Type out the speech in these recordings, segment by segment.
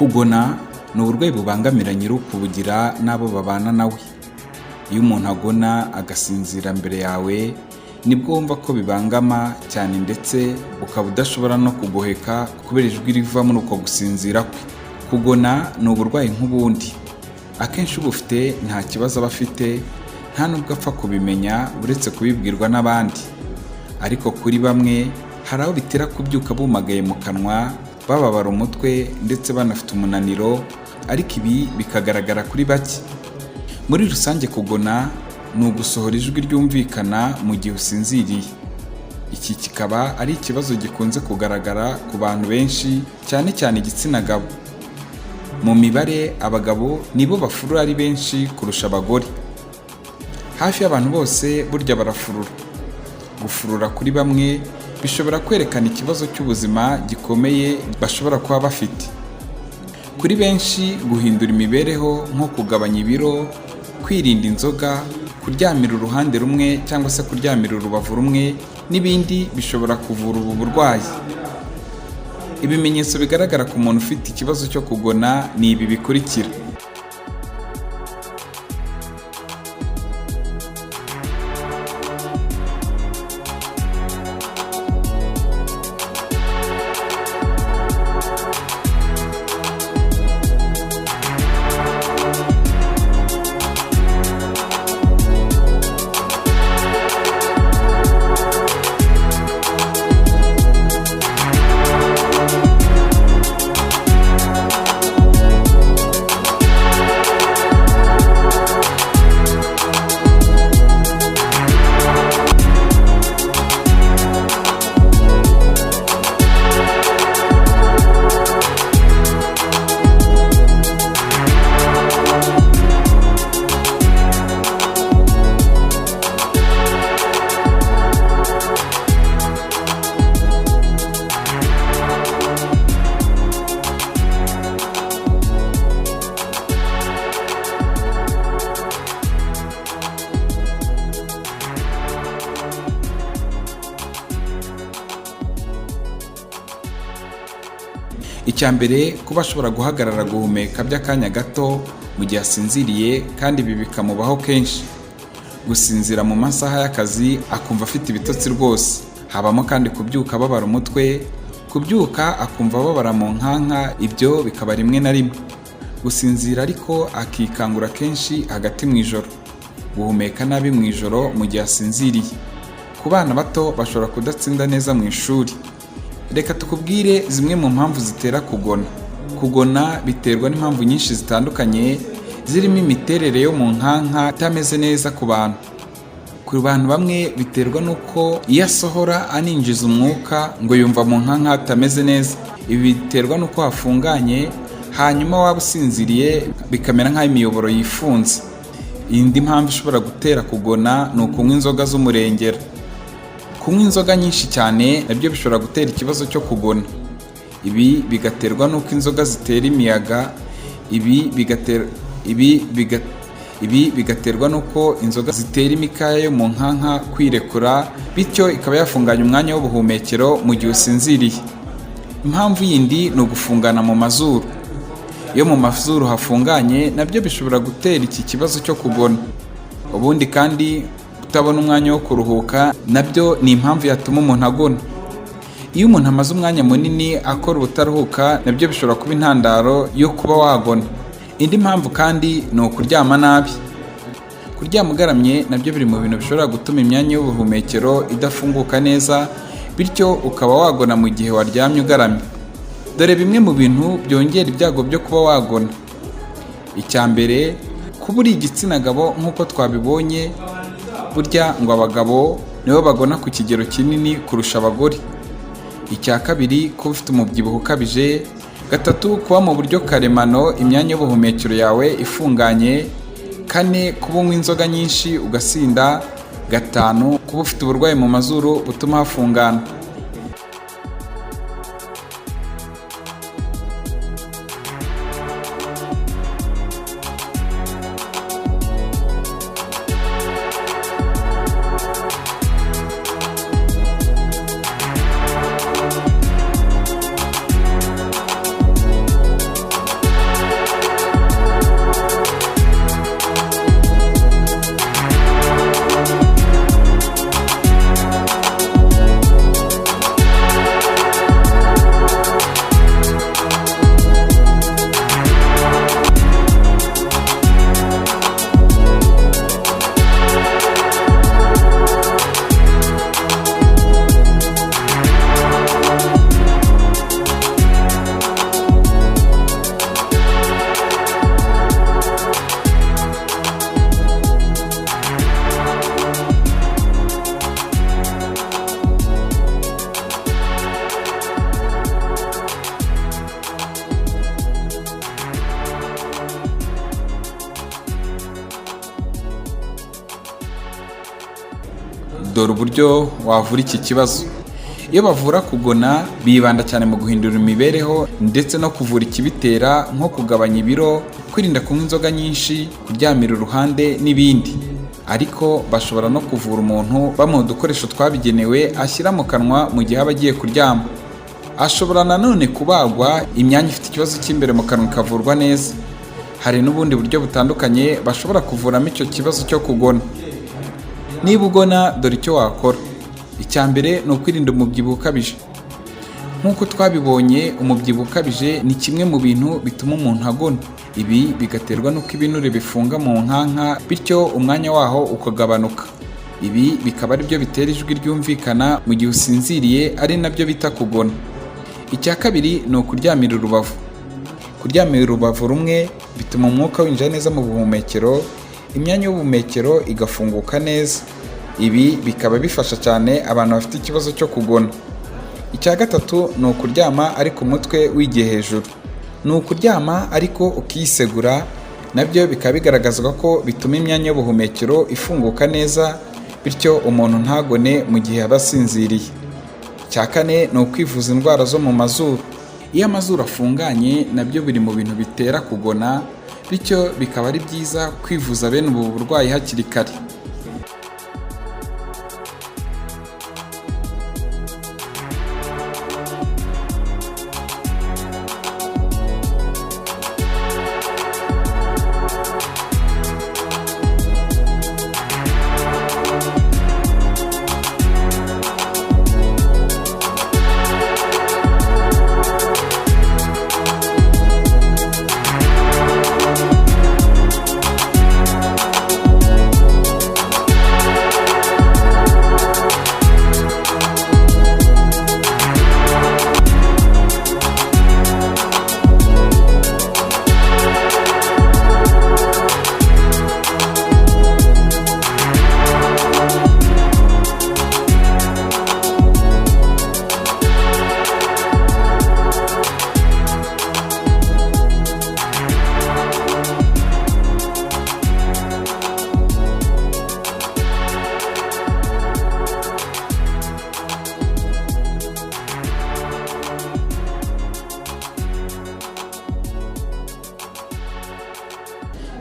Kugona ni uburwayi bubangamira nyir'ukubugira n'abo babana nawe. Iyo umuntu agona agasinzira mbere yawe nibwo wumva ko bibangama cyane, ndetse ukaba udashobora no kugoheka kubera ijwi riva muri uko gusinzira kwe. Kugona ni uburwayi nk'ubundi, akenshi ubufite nta kibazo aba afite, nta nubwo apfa kubimenya uretse kubibwirwa n'abandi. Ariko kuri bamwe hari aho bitera kubyuka bumagaye mu kanwa, bababara umutwe ndetse banafite umunaniro, ariko ibi bikagaragara kuri bake. Muri rusange kugona ni ugusohora ijwi ryumvikana mu gihe usinziriye. Iki kikaba ari ikibazo gikunze kugaragara ku bantu benshi, cyane cyane igitsina gabo. Mu mibare abagabo nibo bafurura ari benshi kurusha abagore. Hafi y'abantu bose burya barafurura. Gufurura kuri bamwe bishobora kwerekana ikibazo cy'ubuzima gikomeye bashobora kuba bafite. Kuri benshi guhindura imibereho nko kugabanya ibiro, kwirinda inzoga, kuryamira uruhande rumwe cyangwa se kuryamira urubavu rumwe n'ibindi bishobora kuvura ubu burwayi. Ibimenyetso bigaragara ku muntu ufite ikibazo cyo kugona ni ibi bikurikira. Icya mbere, kuba ashobora guhagarara guhumeka by'akanya gato mu gihe asinziriye, kandi ibi bikamubaho kenshi. Gusinzira mu masaha y'akazi akumva afite ibitotsi rwose. Habamo kandi kubyuka ababara umutwe, kubyuka akumva ababara mu nkanka, ibyo bikaba rimwe na rimwe. Gusinzira ariko akikangura kenshi hagati mu ijoro. Guhumeka nabi mu ijoro mu gihe asinziriye. Ku bana bato bashobora kudatsinda neza mu ishuri. Reka tukubwire zimwe mu mpamvu zitera kugona. Kugona biterwa n'impamvu nyinshi zitandukanye, zirimo imiterere yo mu nkanka itameze neza ku bantu. Ku bantu bamwe biterwa n'uko iyo asohora aninjiza umwuka ngo yumva mu nkanka hatameze neza. Ibi biterwa n'uko hafunganye, hanyuma waba usinziriye bikamera nk'aho imiyoboro yifunze. Indi mpamvu ishobora gutera kugona ni ukunywa inzoga z'umurengera. Kunywa inzoga nyinshi cyane nabyo bishobora gutera ikibazo cyo kugona. Ibi bigaterwa n'uko inzoga zitera imiyaga, ibi bigaterwa n'uko inzoga zitera imikaya yo mu nkanka kwirekura, bityo ikaba yafunganya umwanya w'ubuhumekero mu gihe usinziriye. Impamvu yindi ni ugufungana mu mazuru. Iyo mu mazuru hafunganye nabyo bishobora gutera iki kibazo cyo kugona. Ubundi kandi kutabona umwanya wo kuruhuka nabyo ni impamvu yatuma umuntu agona. Iyo umuntu amaze umwanya munini akora ubutaruhuka nabyo bishobora kuba intandaro yo kuba wagona. Indi mpamvu kandi ni ukuryama nabi. Kuryama ugaramye nabyo biri mu bintu bishobora gutuma imyanya y'ubuhumekero idafunguka neza, bityo ukaba wagona mu gihe waryamye ugaramye. Dore bimwe mu bintu byongera ibyago byo kuba wagona. Icya mbere, kuba uri igitsina gabo nk'uko twabibonye, burya ngo abagabo nibo bagona ku kigero kinini kurusha abagore. Icya kabiri, kuba ufite umubyibuho ukabije. Gatatu, kuba mu buryo karemano imyanya y'ubuhumekero yawe ifunganye. Kane, kuba unywa inzoga nyinshi ugasinda. Gatanu, kuba ufite uburwayi mu mazuru butuma hafungana. dore uburyo wavura iki kibazo. Iyo bavura kugona bibanda cyane mu guhindura imibereho ndetse no kuvura ikibitera nko kugabanya ibiro, kwirinda kunywa inzoga nyinshi, kuryamira uruhande n'ibindi. Ariko bashobora no kuvura umuntu bamuha udukoresho twabigenewe ashyira mu kanwa mu gihe aba agiye kuryama. Ashobora nanone kubagwa imyanya ifite ikibazo cy'imbere mu kanwa ikavurwa neza. Hari n'ubundi buryo butandukanye bashobora kuvuramo icyo kibazo cyo kugona. Niba ugona, dore icyo wakora. Icya mbere ni ukwirinda umubyibuho ukabije. Nk'uko twabibonye, umubyibuho ukabije ni kimwe mu bintu bituma umuntu agona. Ibi bigaterwa n'uko ibinure bifunga mu nkanka, bityo umwanya waho ukagabanuka. Ibi bikaba ari byo bitera ijwi ryumvikana mu gihe usinziriye, ari nabyo bita kugona. Icya kabiri ni ukuryamira urubavu. Kuryamira urubavu rumwe bituma umwuka winjira neza mu buhumekero, imyanya y'ubuhumekero igafunguka neza. Ibi bikaba bifasha cyane abantu bafite ikibazo cyo kugona. Icya gatatu ni ukuryama ariko umutwe wigiye hejuru. Ni ukuryama ariko ukisegura, nabyo bikaba bigaragazwa ko bituma imyanya y'ubuhumekero ifunguka neza, bityo umuntu ntagone mu gihe aba asinziriye. Icya kane ni ukwivuza indwara zo mu mazuru. Iyo amazuru afunganye nabyo biri mu bintu bitera kugona, bityo bikaba ari byiza kwivuza bene ubu burwayi hakiri kare.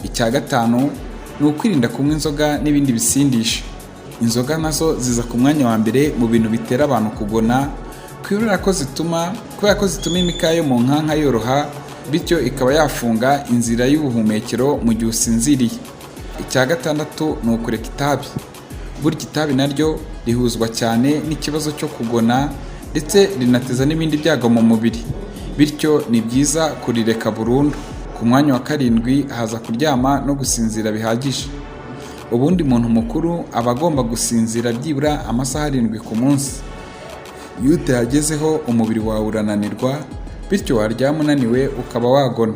Icya gatanu ni ukwirinda kunywa inzoga n'ibindi bisindisha. Inzoga nazo ziza ku mwanya wa mbere mu bintu bitera abantu kugona, kubera ko zituma imikaya yo mu nkanka yoroha, bityo ikaba yafunga inzira y'ubuhumekero mu gihe usinziriye. Icya gatandatu ni ukureka itabi. Burya itabi naryo rihuzwa cyane n'ikibazo cyo kugona ndetse rinateza n'ibindi byago mu mubiri, bityo ni byiza kurireka burundu. Ku mwanya wa karindwi haza kuryama no gusinzira bihagije. Ubundi muntu mukuru aba agomba gusinzira byibura amasaha 7 ku munsi. Iyo utayagezeho umubiri wawe urananirwa, bityo waryama unaniwe ukaba wagona.